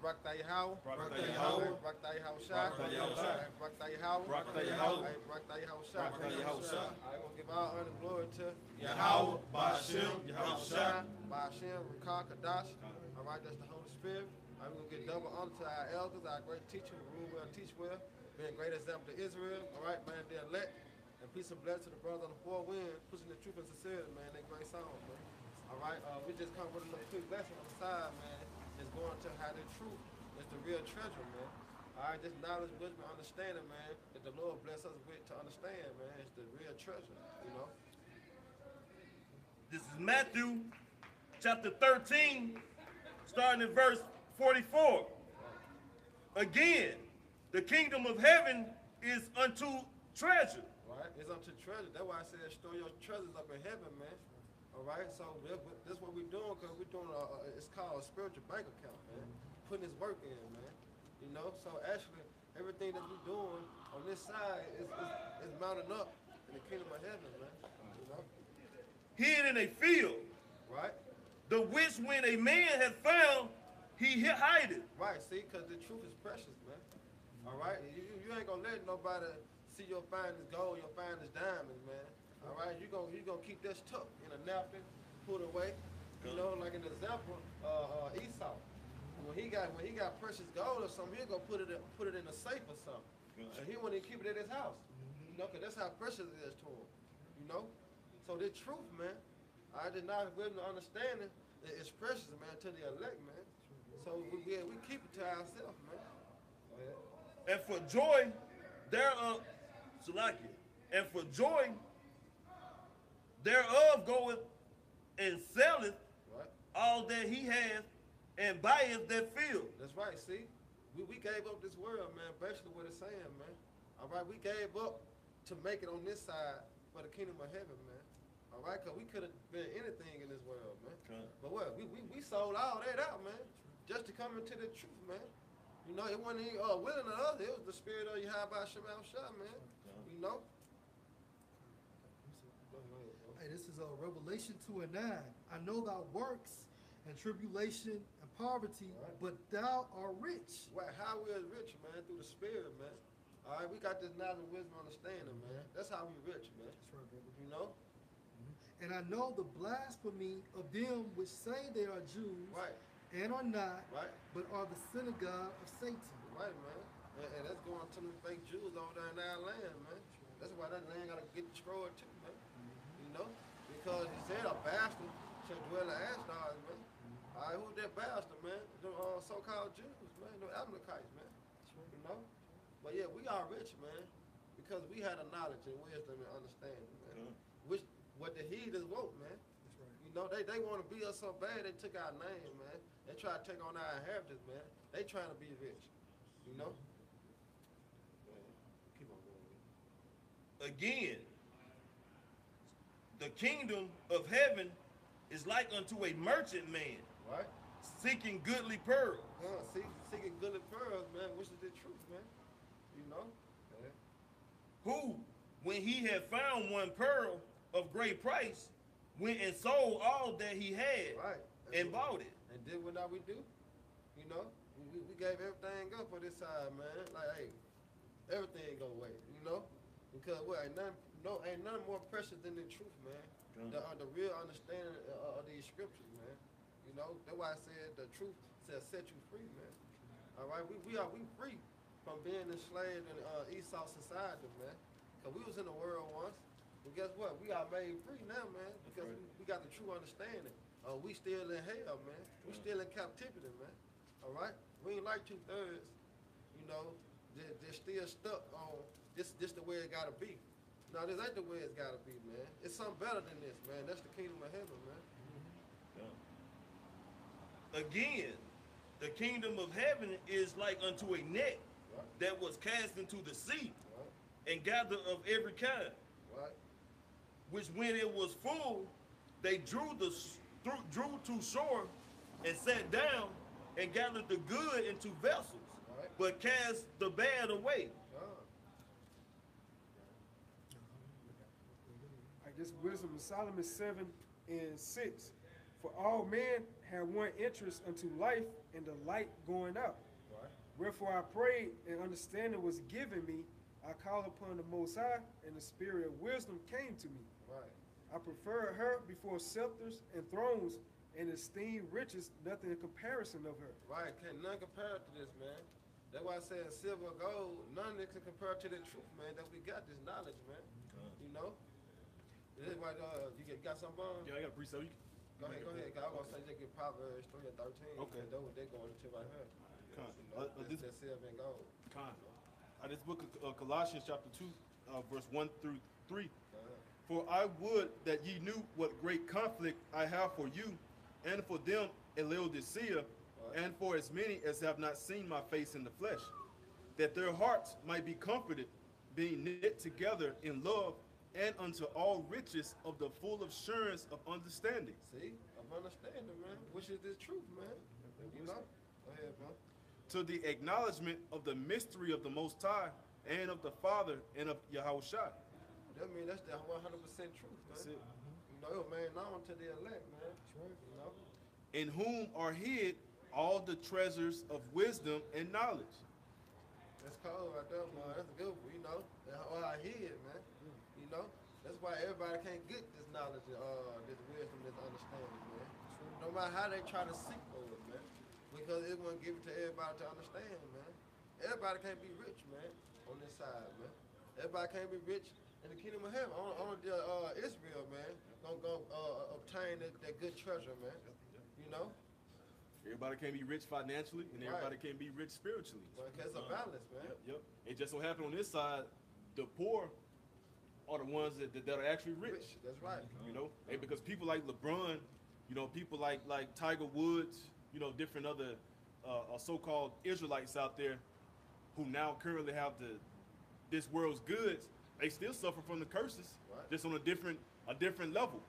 Brakta Yahweh. Brakta Yahweh. Brakta Yahushua. Brakta Yahushua. Brakta Yahweh. Brakta Yahweh. Brakta Yahushua. Brakta Yahushua. I will give all honor and glory to Yahweh, Ba'ashem, Yahushua. Ba'ashem, Rakah, Kadash. All right, that's the Holy Spirit. I'm going to give double honor to our elders, our great teacher, who rule well, teach well, being a great example to Israel. All right, man, they're elect. And peace and blessings to the brothers on the four winds, pushing the truth and sincerity, man. They great song, man. All right, we just come with a little quick lesson on the side, man. It's going to how the truth is the real treasure, man. All right, this knowledge, wisdom, understanding, man, that the Lord bless us with to understand, man. It's the real treasure, you know. This is Matthew chapter 13, starting at verse 44. Again, the kingdom of heaven is unto treasure. Right, it's unto treasure. That's why I said store your treasures up in heaven, man. All right, so this is what we're doing, because we're doing it's called a spiritual bank account, man. Putting this work in, man. You know, so actually everything that we're doing on this side is mounting up in the kingdom of heaven, man. You know, Hid in a field, right? the which when a man hath found, he hide it. Right, see, because the truth is precious, man. All right, you ain't gonna let nobody see your finest gold, your finest diamonds, man. All right, you gonna keep this tucked in a napkin, put away. You know, like an example, Esau. When he got precious gold or something, he'll go put it in a safe or something. And he won't even keep it at his house. You know, because that's how precious it is to him. You know? So the truth, man, I did not give them understanding that it's precious, man, to the elect, man. So we keep it to ourselves, man. And for joy thereof, Salakia, and for joy thereof goeth and selleth Right? all that he hath and buyeth that field. That's right, see? We gave up this world, man, basically what it's saying, man. All right, we gave up to make it on this side for the kingdom of heaven, man. All right, because we could have been anything in this world, man. But what? We sold all that out, man, just to come into the truth, man. You know, it wasn't any willing of us. It was the spirit of Yahweh Shema Shah, man. You know? Hey, this is Revelation 2 and 9. I know thy works and tribulation and poverty, Right. but thou art rich. Well, how we is rich, man, through the spirit, man. All right, we got this knowledge, wisdom, understanding, man. That's how we rich, man. That's right, brother. You know? And I know the blasphemy of them which say they are Jews Right, and are not, right. but are the synagogue of Satan. Right, man. And that's going to them fake Jews over there in our land, man. That's why that land got to get destroyed too, man. You know? Because he said a bastard shall dwell in Ashdod, man. All right, who's that bastard, man? The so-called Jews, man. The Amalekites, man. You know? But yeah, we are rich, man. Because we had a knowledge and wisdom and understanding, man. Which, what the heathens want, man. That's right. You know, they want to be us so bad, they took our name, man. They try to take on our inheritance, man. They trying to be rich, you know? Keep on going. Again, the kingdom of heaven is like unto a merchant man Right? seeking goodly pearls. Seeking goodly pearls, man, which is the truth, man. You know? Who, when he had found one pearl of great price, went and sold all that he had Right. and bought it. And did what now we do? You know? We gave everything up for this side, man. Like, hey, everything go away, you know? Because what, ain't nothing more precious than the truth, man. The real understanding of these scriptures, man. You know, that's why I said the truth shall set you free, man. All right, we free from being enslaved in Esau society, man. Cause we was in the world once, but guess what? We are made free now, man. Because we got the true understanding. We still in hell, man. We still in captivity, man. All right, we ain't like 2/3. You know, they're still stuck on this the way it gotta be. No, this ain't the way it's gotta be, man. It's something better than this, man. That's the kingdom of heaven, man. Again, the kingdom of heaven is like unto a net Right, that was cast into the sea right, and gathered of every kind, right. which when it was full, they drew to shore and sat down and gathered the good into vessels, Right. but cast the bad away. Like this wisdom of Solomon 7 and 6. For all men have one interest unto life and the light going out. Right. Wherefore I prayed, and understanding was given me. I called upon the Most High, and the spirit of wisdom came to me. Right. I preferred her before scepters and thrones, and esteemed riches nothing in comparison of her. Right. Can't none compare to this, man. That's why I said silver, gold, none of it can compare to the truth, man. That we got this knowledge, man. You know. This is why you got some bone. Yeah, I got a precept. Go ahead. I was gonna say they get Proverbs 3 and 13. Okay. That's what they're going into right here. Con. You know, This that's silver and gold. this book of Colossians chapter 2, verse 1 through 3. Uh-huh. For I would that ye knew what great conflict I have for you, and for them in Laodicea, and for as many as have not seen my face in the flesh, that their hearts might be comforted, being knit together in love, and unto all riches of the full assurance of understanding. See? Of understanding, man. Which is this truth, man. You know? Go ahead, bro. To the acknowledgement of the mystery of the Most High, and of the Father, and of Yahushua. That mean that's the 100% truth, man. That's it. You know, man, known to the elect, man. You know? In whom are hid all the treasures of wisdom and knowledge. That's cold right there, man. That's good, you know. That's all I hear, man. You know? That's why everybody can't get this knowledge, this wisdom, this understanding, man. No matter how they try to seek for it, man. Because it won't give it to everybody to understand, man. Everybody can't be rich, man, on this side, man. Everybody can't be rich in the kingdom of heaven. Only Israel, man, gonna obtain that good treasure, man. You know? Everybody can't be rich financially, and everybody can't be rich spiritually. Well, it's a balance, man. Yep. It just so happened on this side, the poor are the ones that are actually rich. That's right. You know, and because people like LeBron, you know, people like Tiger Woods, you know, different other so-called Israelites out there, who now currently have this world's goods, they still suffer from the curses, Right. just on a different level.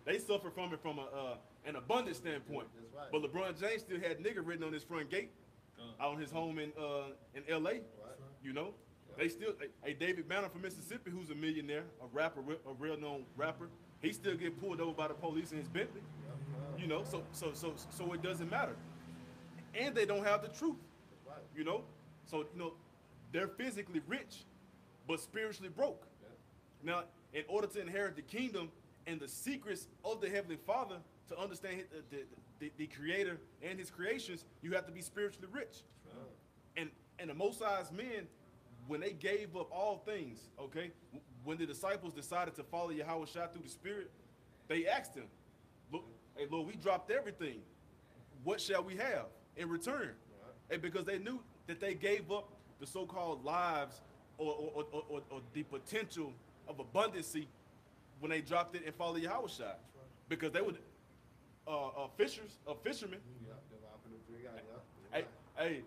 They suffer from it from an abundant standpoint. That's right. But LeBron James still had nigga written on his front gate, out on his home in L.A. Right. You know, they still. Hey, David Banner from Mississippi, who's a millionaire, a rapper, a real known rapper, he still get pulled over by the police in his Bentley. You know, so it doesn't matter. And they don't have the truth. Right. You know, so you know, they're physically rich, but spiritually broke. Yeah. Now, in order to inherit the kingdom and the secrets of the Heavenly Father, to understand the Creator and His creations, you have to be spiritually rich. And the Most High's men, when they gave up all things, okay, when the disciples decided to follow Yahushua through the Spirit, they asked Him, "Look, hey Lord, we dropped everything. What shall we have in return?" And because they knew that they gave up the so-called lives or the potential of abundancy when they dropped it and followed Yahushua, because they were fishermen. Yeah, that's why I'm finna bring out, yeah. Hey,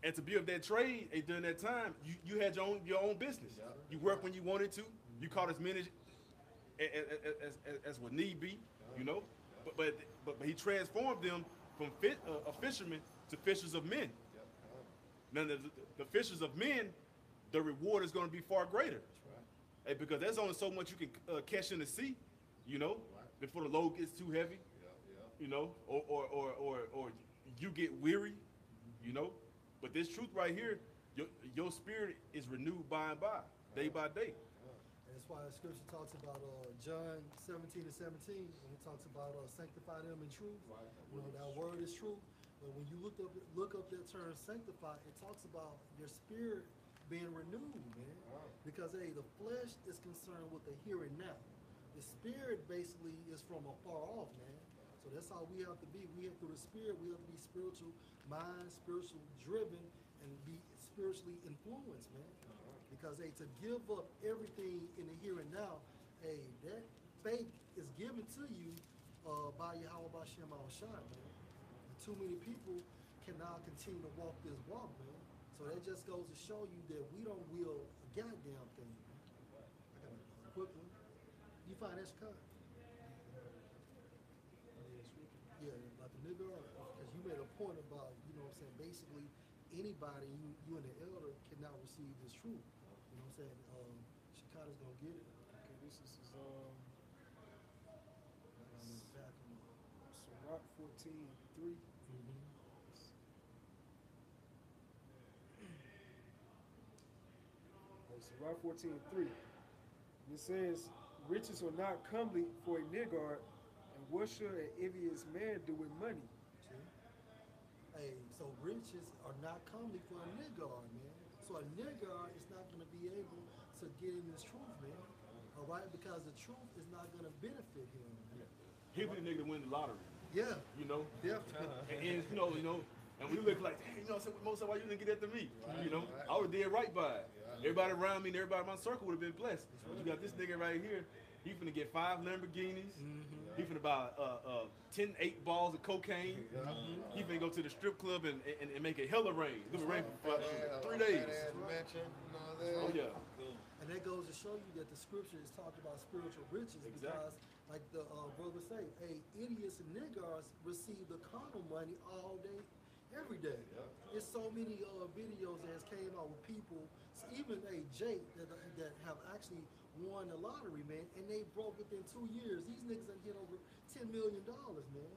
and to be of that trade, during that time, you had your own business. Yeah. You worked when you wanted to. You caught as many as would need be, you know. But he transformed them from a fisherman to fishers of men. Now the fishers of men, the reward is going to be far greater. Hey, because there's only so much you can catch in the sea, you know, before the load gets too heavy, you know, or you get weary, you know. But this truth right here, your spirit is renewed by and by, day by day. And that's why the scripture talks about John 17 and 17, when it talks about sanctify them in truth. Right. You know, that word is true. But when you look up that term sanctify, it talks about your spirit being renewed, man. Because hey, the flesh is concerned with the here and now. The spirit basically is from afar off, man. So that's how we have to be. We have through the spirit, we have to be spiritual mind, spiritual driven, and be spiritually influenced, man. Because hey, to give up everything in the here and now, hey, that faith is given to you by Yahweh Bashem Al-Shai, man. And too many people cannot continue to walk this walk, man. So that just goes to show you that we don't will a goddamn thing, man. I got a quick one. You find that Chicago? Yeah, about the nigga, because you made a point about, you know what I'm saying, basically anybody, you and the elder cannot receive this truth. You know what I'm saying? Chicago's gonna get it. Okay, this is 14:3. So Rock 14:3. It says, riches are not comely for a niggard, and what should an envious man do with money? See? Hey, so riches are not comely for a niggard, man. So a niggard is not going to be able to get in this truth, man. All right, because the truth is not going to benefit him. Man. He'll be the nigga to win the lottery. Yeah, You know. definitely. And and we look like, hey, most of why you didn't get that to me. I would did right by it. Everybody around me and everybody in my circle would have been blessed. But you got this nigga right here. He finna get 5 Lamborghinis. He finna buy 10 8 balls of cocaine. He finna go to the strip club and make it hella rain. It rain for 3 days. Mansion, you know what I'm Oh saying? yeah. And that goes to show you that the scripture is talking about spiritual riches Exactly. because, like the brother say, hey, idiots and niggards receive the carnal money all day, every day. There's so many videos that has came out with people, so even a Jake that have actually won the lottery, man, and they broke within 2 years. These niggas done hit over $10 million, man.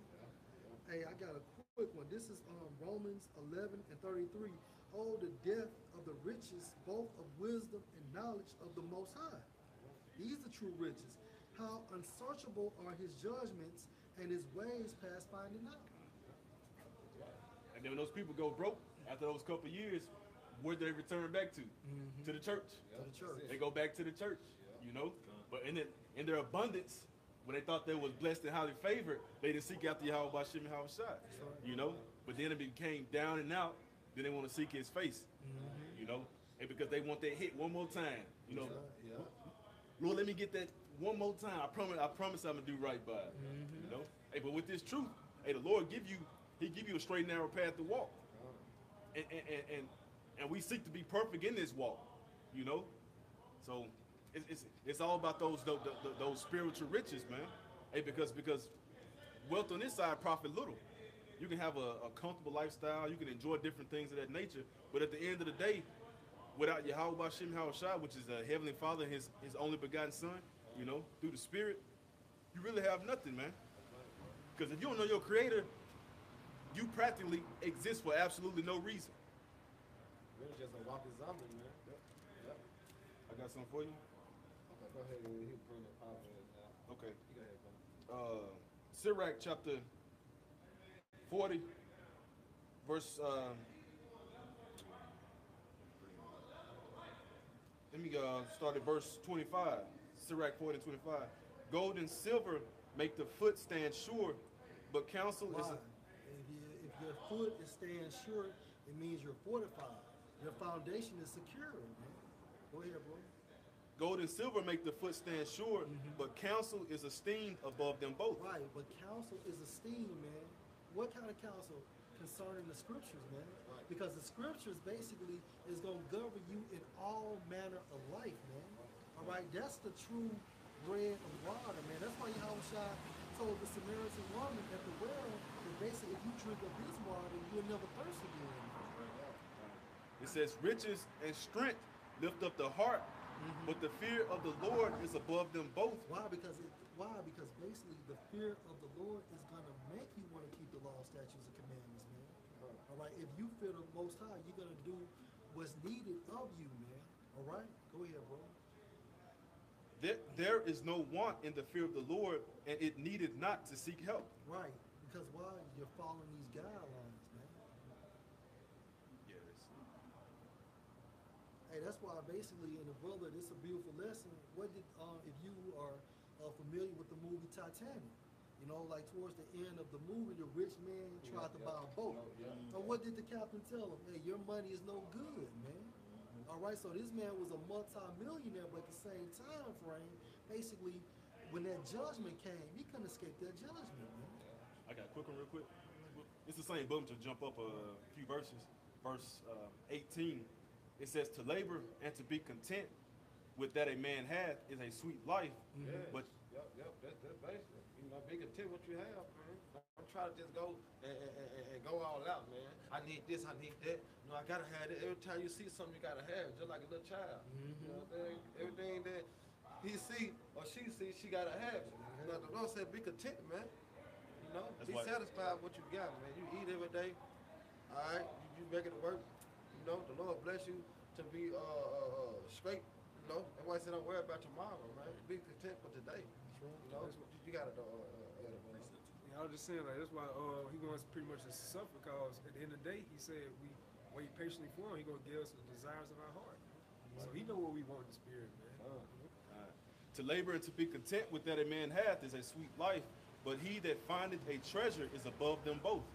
Hey, I got a quick one. This is Romans 11:33. Oh, the depth of the riches, both of wisdom and knowledge of the Most High. These are true riches. How unsearchable are his judgments and his ways past finding out. And then when those people go broke after those couple of years, where do they return back to? To the church. To the church. They go back to the church. But in their abundance, when they thought they was blessed and highly favored, they didn't seek after Yahweh Bashim and Yahweh Shai. But then it became down and out. Then they want to seek his face. And because they want that hit one more time. Lord, let me get that one more time. I promise I'm gonna do right by it. Hey, but with this truth, hey, the Lord He give you a straight and narrow path to walk. And we seek to be perfect in this walk. So it's all about those spiritual riches, man. Hey, because wealth on this side profit little. You can have a comfortable lifestyle, you can enjoy different things of that nature, but at the end of the day, without Yahweh Bashim Yahweh Shai, which is the Heavenly Father and his only begotten Son, through the Spirit, you really have nothing, man. Because if you don't know your Creator, you practically exist for absolutely no reason. Really just a walking zombie, man. I got something for you. Okay, go ahead and he bring the power in now. Okay. You go ahead, bro. Sirach chapter 40, verse, let me start at verse 25. Sirach 40:25. Gold and silver make the foot stand sure, but counsel is Why? If your foot is staying sure, it means you're fortified. Your foundation is secure, man. Go ahead, bro. gold and silver make the foot stand sure, but counsel is esteemed above them both. Right, but counsel is esteemed, man. What kind of counsel? Concerning the scriptures, man. Because the scriptures basically is going to govern you in all manner of life, man. All right, that's the true bread of water, man. That's why Yahushua told the Samaritan woman at the well that basically if you drink of this water, you'll never thirst again. It says, riches and strength lift up the heart, but the fear of the Lord is above them both. Why? Because basically the fear of the Lord is going to make you want to keep the law, statutes, and commandments, man. All right, if you fear the Most High, you're going to do what's needed of you, man. All right, go ahead, bro. There is no want in the fear of the Lord, and it needed not to seek help. Right, because why? You're following these guidelines, man. Yes. Hey, that's why basically, in the brother, this is a beautiful lesson. What did, if you are familiar with the movie Titanic, you know, like towards the end of the movie, the rich man tried to buy a boat. And what did the captain tell him? Hey, your money is no good, man. All right, so this man was a multi-millionaire, but at the same time frame, basically, when that judgment came, he couldn't escape that judgment, man. I got a quick one real quick. It's the same book, to jump up a few verses. Verse 18, it says, to labor and to be content with that a man hath is a sweet life. But That's basically, you know, be content what you have, man. Don't try to just go and go all out, man. I need this, I need that. No, I gotta have it. Every time you see something, you gotta have it, just like a little child. You know what I'm saying? Everything that he see or she see, she gotta have it. You know, the Lord said, be content, man. You know, That's be why- satisfied with what you got, man. You eat every day. All right, you make it work. You know, the Lord bless you to be straight. You know, that's why I said don't worry about tomorrow, man. Be content for today. You know, you gotta Yeah, I was just saying, like, that's why he wants pretty much to suffer, because at the end of the day, he said we wait patiently for him, he gonna give us the desires of our heart. So he know what we want in the spirit, man. To labor and to be content with that a man hath is a sweet life, but he that findeth a treasure is above them both.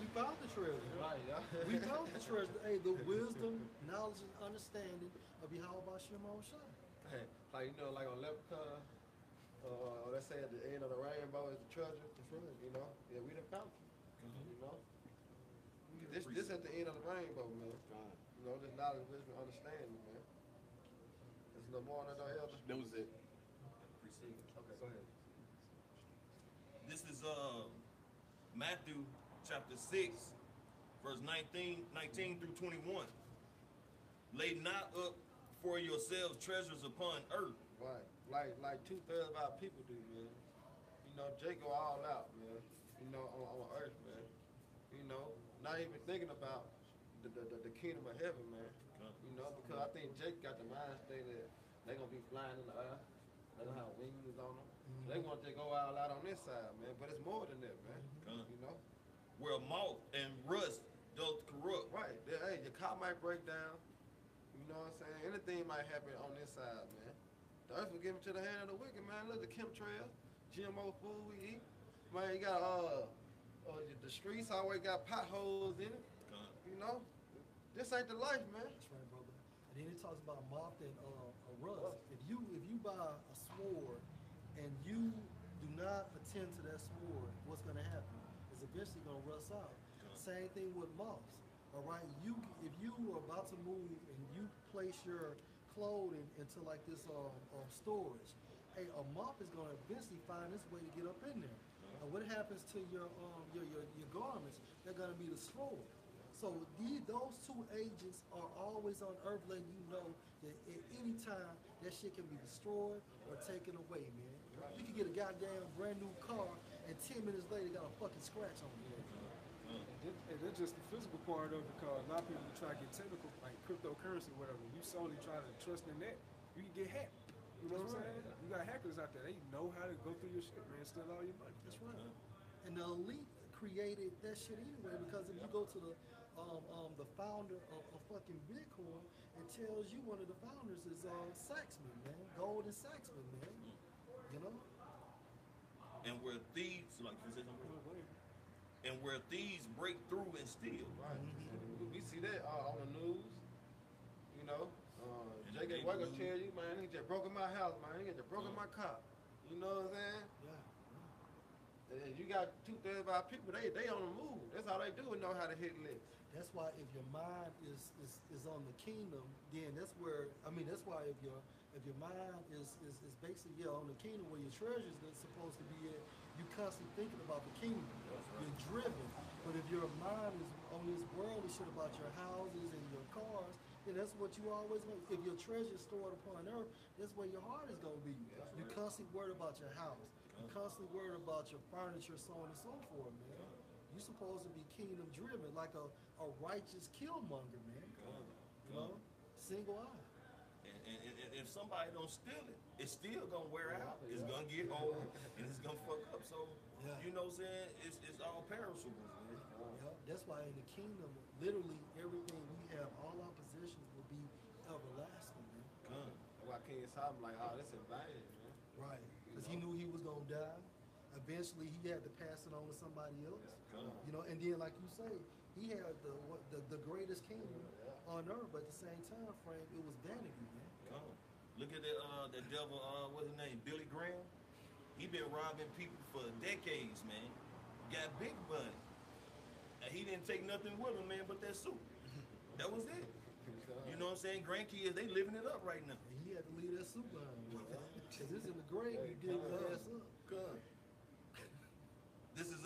We found the treasure. Right, yeah. We found the treasure. Hey, the wisdom, knowledge, and understanding of Yahweh Shema Shai. Hey, like you know, like on Leprechaun, let's say at the end of the rainbow is the treasure. That's right. You know, yeah, we done found it. You know, this at the end of the rainbow, man. You know, this knowledge, wisdom, understanding, man. There's no more than no elder. That was it. Okay, go ahead. This is Matthew chapter 6, verse 19 through 21. Lay not up for yourselves treasures upon earth. Right, like 2/3 of our people do, man. You know, Jake go all out, man. You know, on earth, man. You know, not even thinking about the kingdom of heaven, man. You know, because I think Jake got the mind state that they gonna be flying in the air. They gonna have wings on them. They want to go all out on this side, man. But it's more than that, man. You know. Where moth and rust doth corrupt. Right. Hey, your car might break down. You know what I'm saying? Anything might happen on this side, man. The earth was given to the hand of the wicked, man. Look, the chemtrail, GMO food we eat. Man, you got the streets always got potholes in it. You know? This ain't the life, man. That's right, brother. And then it talks about moth and a rust. If you buy a sword and you do not attend to that sword, what's gonna happen? It's eventually gonna rust out. Same thing with moths. All right, if you are about to move and you place your clothing into like this storage, hey, a moth is gonna eventually find its way to get up in there. And what happens to your garments? They're gonna be destroyed. So those two agents are always on earth, letting you know that at any time that shit can be destroyed or taken away, man. You can get a goddamn brand new car and 10 minutes later got a fucking scratch on it. And that's just the physical part of it, because a lot of people try to get technical, like cryptocurrency or whatever. You solely try to trust in that, you can get hacked. You know what I'm saying? You got hackers out there, they know how to go through your shit, man, steal all your money. That's right. And the elite created that shit anyway, because if you go to the founder of fucking Bitcoin, it tells you one of the founders is Saxman, man, Golden Saxman, man. You know? And where thieves, like you said something, and where thieves break through and steal. Right. We see that on the news. You know, J.K. Waker tell you, man, he just broke in my house, man. He just broke in my car. You know what I'm saying? Yeah. And you got 2/3 of our people, they on the move. That's all they do is know how to hit licks. That's why if your mind is on the kingdom, then that's where, I mean, that's why if your mind is basically on the kingdom where your treasures are supposed to be at, you constantly thinking about the kingdom. You're driven. But if your mind is on this worldly shit about your houses and your cars, then that's what you always want. If your treasure is stored upon earth, that's where your heart is going to be. You're constantly worried about your house. You're constantly worried about your furniture, so on and so forth, man. You're supposed to be kingdom driven, like a righteous killmonger, man. You know? Single eye. And if somebody don't steal it, it's still gonna wear out. It's gonna get old and it's gonna fuck up. So you know what I'm saying? It's all perishables, man. Yeah, that's why in the kingdom, literally everything we have, all our possessions will be everlasting, man. That's why King Solomon like, oh, this in vain, man. Right. Because he knew he was gonna die. Eventually he had to pass it on to somebody else. You know, and then like you say, he had the greatest kingdom on earth, but at the same time frame, it was vanity, man. Look at that devil, what's his name? Billy Graham. He been robbing people for decades, man. Got big money. And he didn't take nothing with him, man, but that suit. That was it. You know what I'm saying? Grandkids, they living it up right now. And he had to leave that suit behind, because it's in the grave, you dig his ass up. This is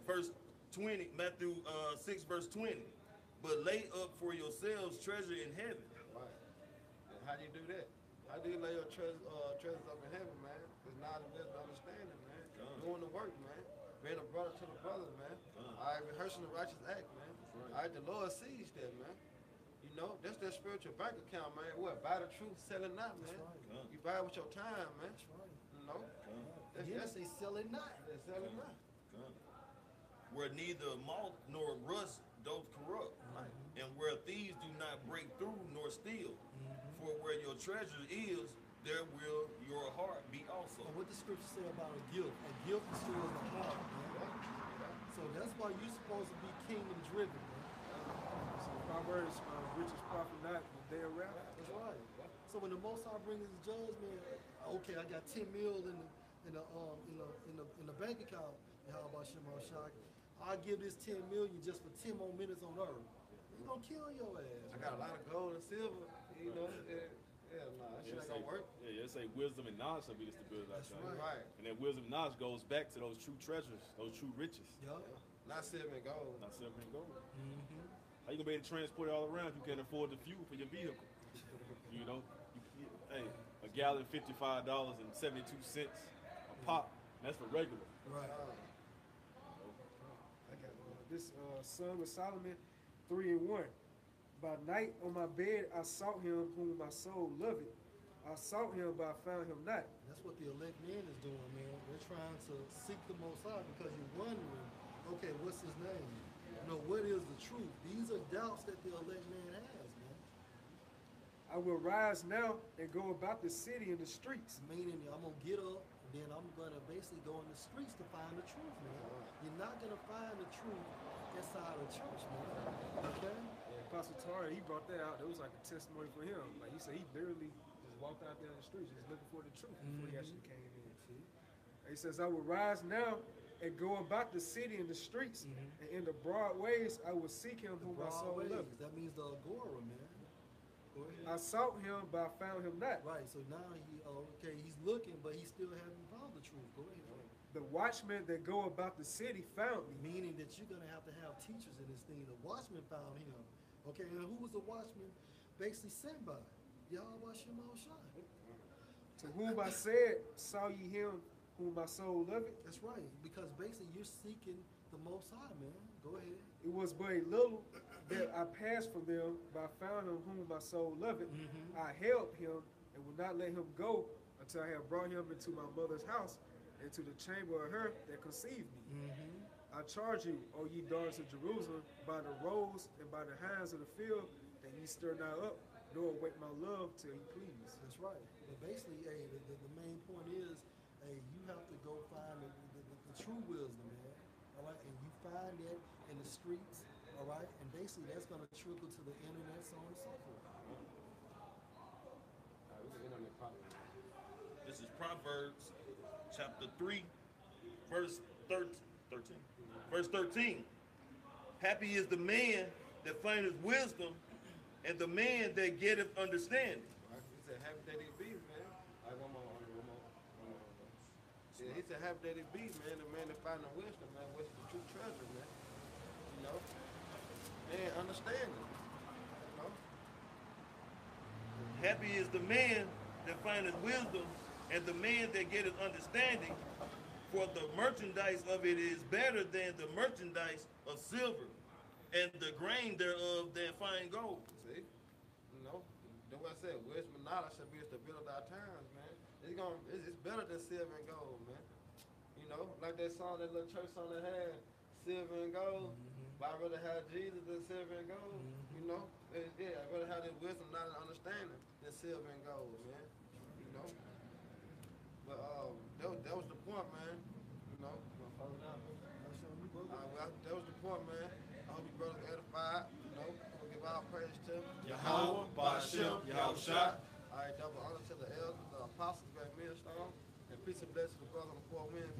verse 20, Matthew 6, verse 20. But lay up for yourselves treasure in heaven. Right. And how do you do that? How do you lay your treasures up in heaven, man? It's not a wisdom understanding, man. doing the work, man. Being a brother to the brothers, man. All right, rehearsing the righteous act, man. All right, the Lord sees that, man. You know, that's that spiritual bank account, man. What? Buy the truth, sell it not, man. right. You buy it with your time, man. That's right. You know? And then they sell it not. They sell it not. Where neither moth nor rust doth corrupt, and where thieves do not break through nor steal. For where your treasure is, there will your heart be also. And what the scripture say about a gift restores the heart, man. So that's why you're supposed to be kingdom driven, man. So Proverbs, richest profit not the day of wrath. That's right. So when the Most High brings his judgment, okay, I got 10 mil in the bank account. How about Shimon Shak? I'll give this 10 million just for 10 more minutes on earth. He's gonna kill your ass. I got a lot of gold and silver, you know. Nah, that shit ain't gonna work. Yeah, say wisdom and knowledge shall be the stability of thy That's strength. Right. And that wisdom and knowledge goes back to those true treasures, those true riches. Yup. Not silver and gold. Not silver and gold. Mm-hmm. How you gonna be able to transport it all around if you can't afford the fuel for your vehicle? You know, hey, a gallon $55.72 a pop. That's for regular. Right. This Song of Solomon 3:1. By night on my bed I sought him whom my soul loveth. I sought him, but I found him not. That's what the elect man is doing, man. They're trying to seek the Most High because you're wondering, okay, what's his name? You know, what is the truth? These are doubts that the elect man has, man. I will rise now and go about the city and the streets. Meaning I'm going to get up, and then I'm going to basically go in the streets to find the truth, man. You're not going to find the truth inside the church, man. Okay? And Apostle Tari, he brought that out. It was like a testimony for him. Like he said, he literally just walked out there in the streets just looking for the truth before he actually came in. See? And he says, I will rise now and go about the city and the streets, and in the broad ways I will seek him whom my soul Broad loveth. ways. That means the agora, man. Go ahead. I sought him, but I found him not. Right, so now he's looking, but he still hasn't found the truth. Go ahead. The watchmen that go about the city found me. Meaning that you're gonna have to have teachers in this thing. The watchman found him. Okay, and who was the watchman basically sent by? Yahweh Shemel Shai. To whom I said, saw ye him whom my soul loveth? That's right, because basically you're seeking the Most High, man. Go ahead. It was but a little that I passed from them, but I found him whom my soul loveth. I held him and would not let him go until I had brought him into my mother's house, into the chamber of her that conceived me. I charge you, O ye daughters of Jerusalem, by the roes and by the hinds of the field, that ye stir not up, nor await my love till ye please. That's right. But basically, hey, the main point is, hey, you have to go find the true wisdom, man. All right, and you find that in the streets. All right, and basically that's going to trickle to the internet, so on and so forth. This is Proverbs chapter 3, verse 13. Verse 13. Happy is the man that findeth wisdom, and the man that getteth understanding. Right? He said, happy that he be, man. All right, one more. Yeah, he said, happy that he be, man. The man that find the wisdom, man. What's the true treasure, man? You know? And understanding. You know? Happy is the man that findeth wisdom, and the man that getteth understanding, for the merchandise of it is better than the merchandise of silver, and the grain thereof than fine gold. See? You know? That's what I said. Wisdom and knowledge should be the stability of our times, man. It's better than silver and gold, man. You know? Like that song, that little church song that had silver and gold. But I'd rather have Jesus than silver and gold. You know? Yeah, I'd rather have this wisdom, knowledge, and understanding than silver and gold, man. You know? But that was the point, man. You know? Well, That was the point, man. I hope you brothers edified. You know? We'll give our praise to him. Yahweh, Ba'ashem, Yahweh Shai. All right, double honor to the elders, the apostles, great millstone, and peace and blessings to the brother on the four winds.